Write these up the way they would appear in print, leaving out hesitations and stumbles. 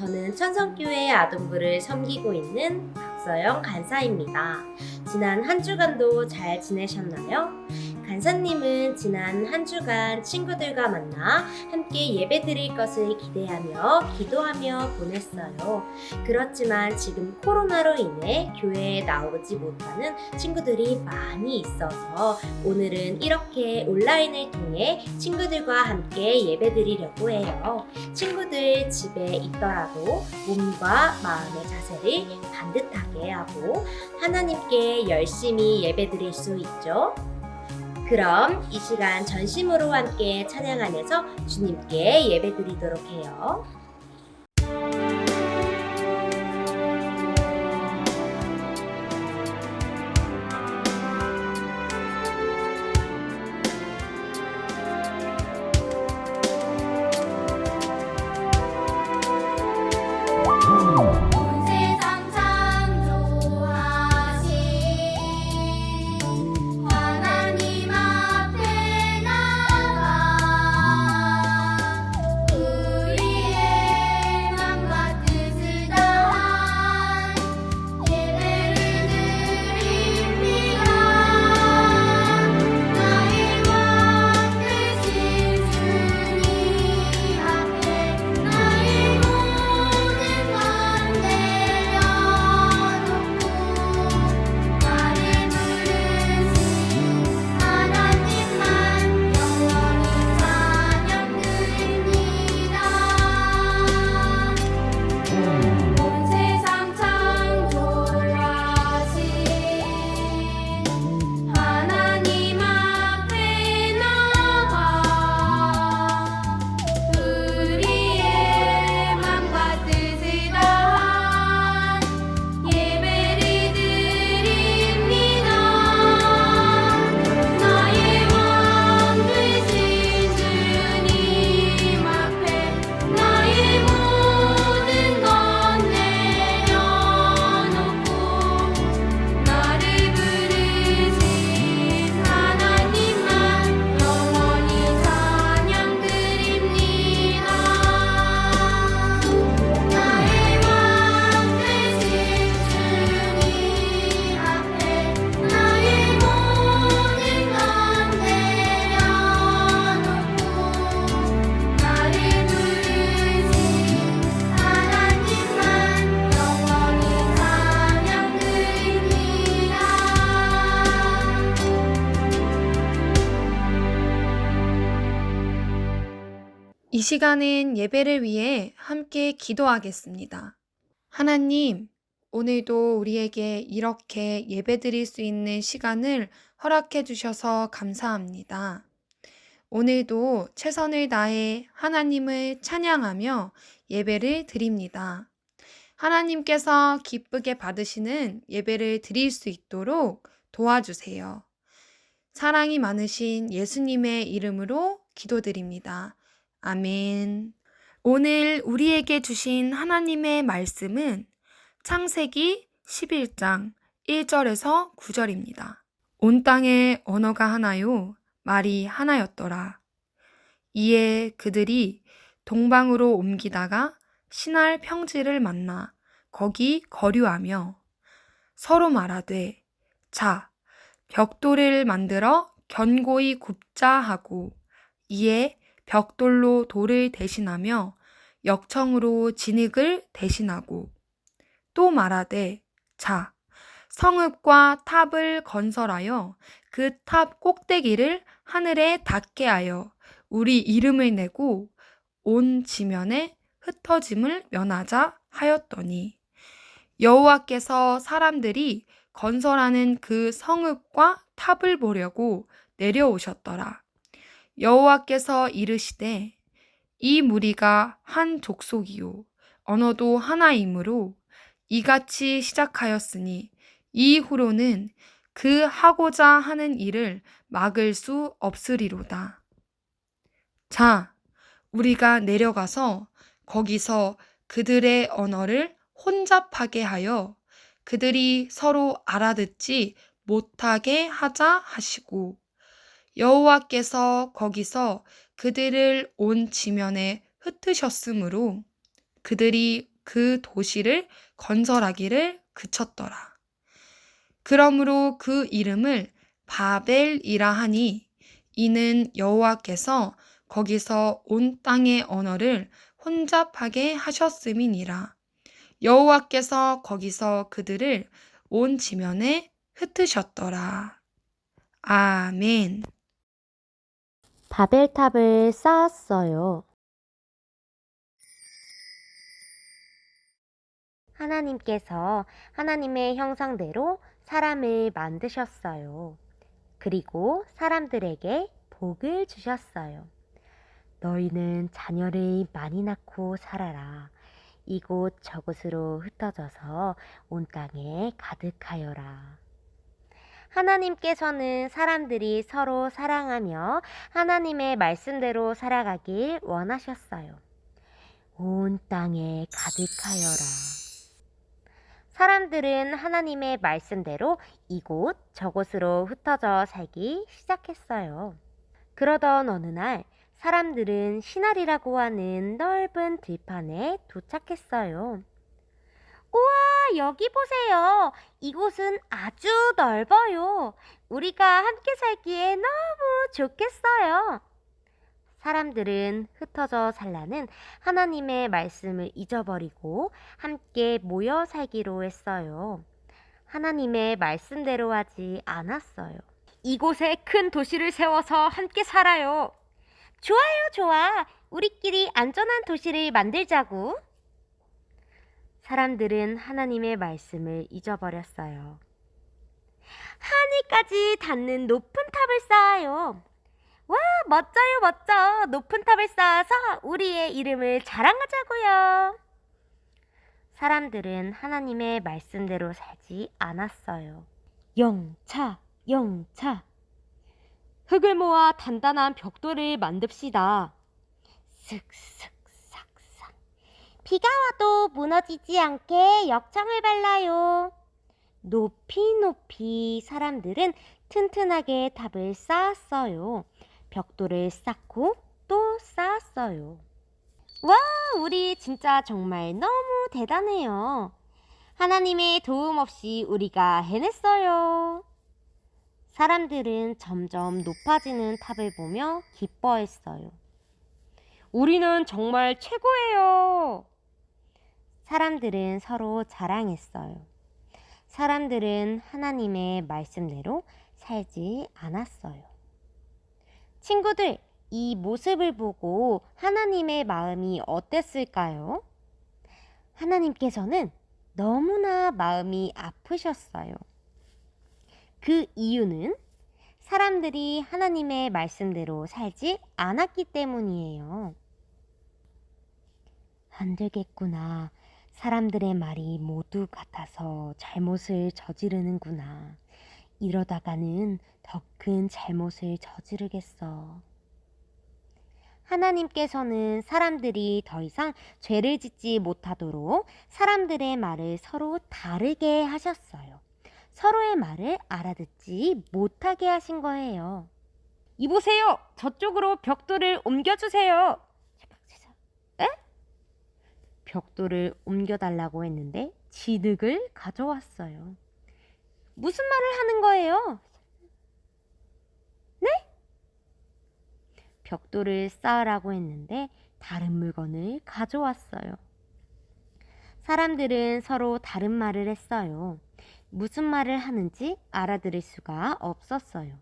저는 천성교회 아동부를 섬기고 있는 박서영 간사입니다. 지난 한 주간도 잘 지내셨나요? 간사님은 지난 한 주간 친구들과 만나 함께 예배 드릴 것을 기대하며 기도하며 보냈어요. 그렇지만 지금 코로나로 인해 교회에 나오지 못하는 친구들이 많이 있어서 오늘은 이렇게 온라인을 통해 친구들과 함께 예배 드리려고 해요. 친구들 집에 있더라도 몸과 마음의 자세를 반듯하게 하고 하나님께 열심히 예배 드릴 수 있죠. 그럼 이 시간 전심으로 함께 찬양하면서 주님께 예배 드리도록 해요. 온 세상 창조하신 하나님 앞에 나가 우리의 맘과 뜻을 다한 예배를 드립니다. 나의 왕 되신 주님 앞에 나의 모든 것 내려놓고 나를 부르신 하나님만 영원히 찬양드립니다. 온 세상 창조하신 하나님 앞에 나가 우리의 맘과 뜻을 다한 예배를 드립니다. 나의 왕 되신 주님 앞에 나의 모든 것 내려놓고 나를 부르신 하나님만 영원히 찬양드립니다. 나의 왕 되신 주님 앞에 나의 모든 것 내려놓고 나를 부르신 하나님만 영원히 찬양드립니다. 이 시간은 예배를 위해 함께 기도하겠습니다. 하나님, 오늘도 우리에게 이렇게 예배드릴 수 있는 시간을 허락해 주셔서 감사합니다. 오늘도 최선을 다해 하나님을 찬양하며 예배를 드립니다. 하나님께서 기쁘게 받으시는 예배를 드릴 수 있도록 도와주세요. 사랑이 많으신 예수님의 이름으로 기도드립니다. 아멘. 오늘 우리에게 주신 하나님의 말씀은 창세기 11장 1절에서 9절입니다. 온 땅에 언어가 하나요, 말이 하나였더라. 이에 그들이 동방으로 옮기다가 신할 평지를 만나 거기 거류하며 서로 말하되 자, 벽돌을 만들어 견고히 굽자 하고 이에 벽돌로 돌을 대신하며 역청으로 진흙을 대신하고 또 말하되 자, 성읍과 탑을 건설하여 그 탑 꼭대기를 하늘에 닿게 하여 우리 이름을 내고 온 지면에 흩어짐을 면하자 하였더니 여호와께서 사람들이 건설하는 그 성읍과 탑을 보려고 내려오셨더라. 여호와께서 이르시되 이 무리가 한 족속이요 언어도 하나이므로 이같이 시작하였으니 이후로는 그 하고자 하는 일을 막을 수 없으리로다. 자, 우리가 내려가서 거기서 그들의 언어를 혼잡하게 하여 그들이 서로 알아듣지 못하게 하자 하시고 여호와께서 거기서 그들을 온 지면에 흩으셨으므로 그들이 그 도시를 건설하기를 그쳤더라. 그러므로 그 이름을 바벨이라 하니 이는 여호와께서 거기서 온 땅의 언어를 혼잡하게 하셨음이니라. 여호와께서 거기서 그들을 온 지면에 흩으셨더라. 아멘. 바벨탑을 쌓았어요. 하나님께서 하나님의 형상대로 사람을 만드셨어요. 그리고 사람들에게 복을 주셨어요. 너희는 자녀를 많이 낳고 살아라. 이곳 저곳으로 흩어져서 온 땅에 가득하여라. 하나님께서는 사람들이 서로 사랑하며 하나님의 말씀대로 살아가길 원하셨어요. 온 땅에 가득하여라. 사람들은 하나님의 말씀대로 이곳 저곳으로 흩어져 살기 시작했어요. 그러던 어느 날 사람들은 시날이라고 하는 넓은 들판에 도착했어요. 우와, 여기 보세요. 이곳은 아주 넓어요. 우리가 함께 살기에 너무 좋겠어요. 사람들은 흩어져 살라는 하나님의 말씀을 잊어버리고 함께 모여 살기로 했어요. 하나님의 말씀대로 하지 않았어요. 이곳에 큰 도시를 세워서 함께 살아요. 좋아요, 좋아. 우리끼리 안전한 도시를 만들자고. 사람들은 하나님의 말씀을 잊어버렸어요. 하늘까지 닿는 높은 탑을 쌓아요. 와, 멋져요, 멋져. 높은 탑을 쌓아서 우리의 이름을 자랑하자고요. 사람들은 하나님의 말씀대로 살지 않았어요. 영차, 영차. 흙을 모아 단단한 벽돌을 만듭시다. 슥슥 삭삭. 비가 와도 무너지지 않게 역청을 발라요. 높이 높이 사람들은 튼튼하게 탑을 쌓았어요. 벽돌을 쌓고 또 쌓았어요. 와, 우리 진짜 정말 너무 대단해요. 하나님의 도움 없이 우리가 해냈어요. 사람들은 점점 높아지는 탑을 보며 기뻐했어요. 우리는 정말 최고예요. 사람들은 서로 자랑했어요. 사람들은 하나님의 말씀대로 살지 않았어요. 친구들, 이 모습을 보고 하나님의 마음이 어땠을까요? 하나님께서는 너무나 마음이 아프셨어요. 그 이유는 사람들이 하나님의 말씀대로 살지 않았기 때문이에요. 안 되겠구나. 사람들의 말이 모두 같아서 잘못을 저지르는구나. 이러다가는 더 큰 잘못을 저지르겠어. 하나님께서는 사람들이 더 이상 죄를 짓지 못하도록 사람들의 말을 서로 다르게 하셨어요. 서로의 말을 알아듣지 못하게 하신 거예요. 이보세요. 저쪽으로 벽돌을 옮겨주세요. 에? 벽돌을 옮겨달라고 했는데 진흙을 가져왔어요. 무슨 말을 하는 거예요? 네? 벽돌을 쌓으라고 했는데 다른 물건을 가져왔어요. 사람들은 서로 다른 말을 했어요. 무슨 말을 하는지 알아들을 수가 없었어요.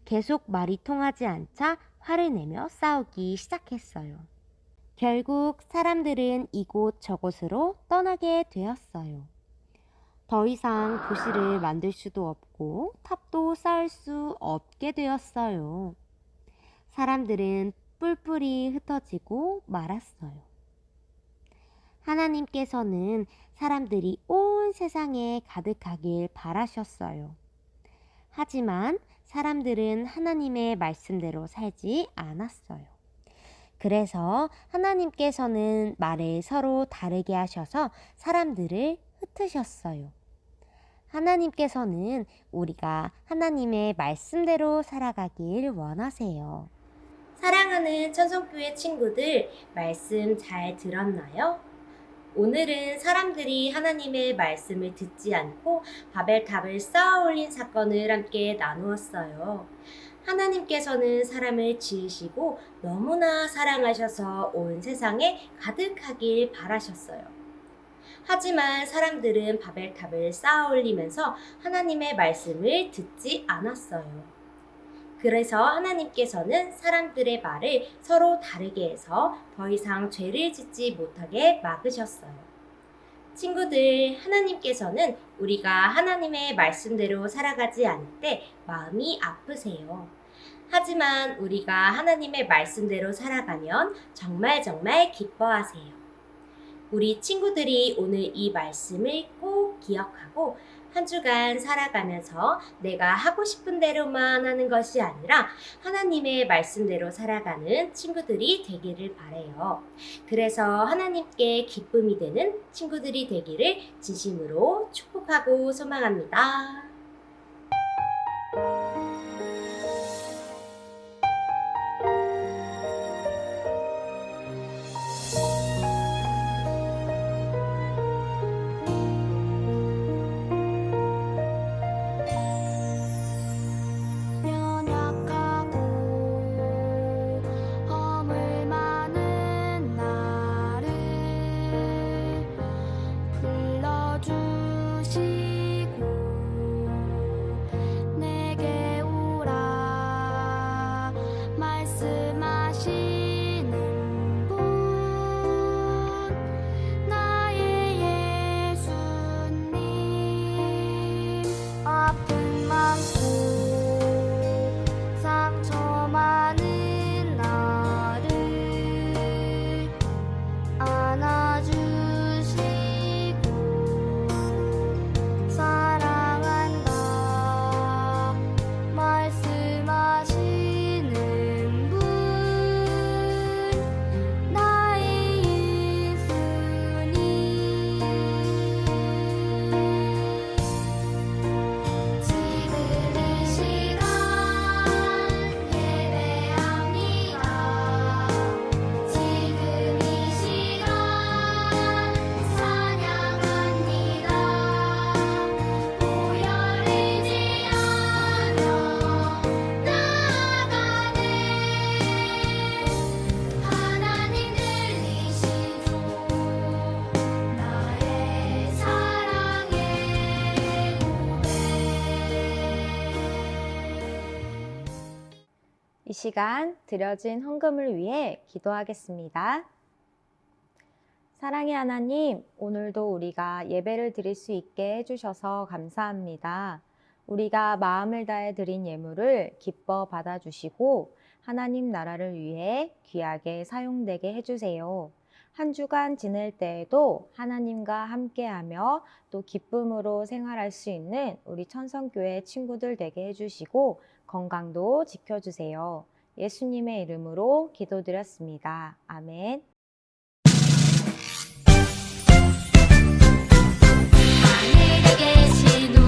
계속 말이 통하지 않자 화를 내며 싸우기 시작했어요. 결국 사람들은 이곳 저곳으로 떠나게 되었어요. 더 이상 도시를 만들 수도 없고 탑도 쌓을 수 없게 되었어요. 사람들은 뿔뿔이 흩어지고 말았어요. 하나님께서는 사람들이 온 세상에 가득하길 바라셨어요. 하지만 사람들은 하나님의 말씀대로 살지 않았어요. 그래서 하나님께서는 말을 서로 다르게 하셔서 사람들을 흩으셨어요. 하나님께서는 우리가 하나님의 말씀대로 살아가길 원하세요. 사랑하는 천성교회 친구들, 말씀 잘 들었나요? 오늘은 사람들이 하나님의 말씀을 듣지 않고 바벨탑을 쌓아 올린 사건을 함께 나누었어요. 하나님께서는 사람을 지으시고 너무나 사랑하셔서 온 세상에 가득하길 바라셨어요. 하지만 사람들은 바벨탑을 쌓아 올리면서 하나님의 말씀을 듣지 않았어요. 그래서 하나님께서는 사람들의 말을 서로 다르게 해서 더 이상 죄를 짓지 못하게 막으셨어요. 친구들, 하나님께서는 우리가 하나님의 말씀대로 살아가지 않을 때 마음이 아프세요. 하지만 우리가 하나님의 말씀대로 살아가면 정말 기뻐하세요. 우리 친구들이 오늘 이 말씀을 꼭 기억하고 한 주간 살아가면서 내가 하고 싶은 대로만 하는 것이 아니라 하나님의 말씀대로 살아가는 친구들이 되기를 바래요. 그래서 하나님께 기쁨이 되는 친구들이 되기를 진심으로 축복하고 소망합니다. 연약하고 허물 많은 나를 불러주시고 내게 오라 말씀하시는 분 나의 예수님 아픔 많고 상처 많은 나를 안아주시고 사랑한다 말씀하시는 분 나의 예수님 지금 이 시간 예배합니다. 지금 이 시간 찬양합니다. 보혈이지 않아 나아가네 하나님 들리시죠 나의 사랑의 고백 이 시간 드려진 헌금을 위해 기도하겠습니다. 사랑의 하나님, 오늘도 우리가 예배를 드릴 수 있게 해주셔서 감사합니다. 우리가 마음을 다해 드린 예물을 기뻐 받아주시고 하나님 나라를 위해 귀하게 사용되게 해주세요. 한 주간 지낼 때에도 하나님과 함께하며 또 기쁨으로 생활할 수 있는 우리 천성교회 친구들 되게 해주시고 건강도 지켜주세요. 예수님의 이름으로 기도드렸습니다. 아멘. 하늘에 계신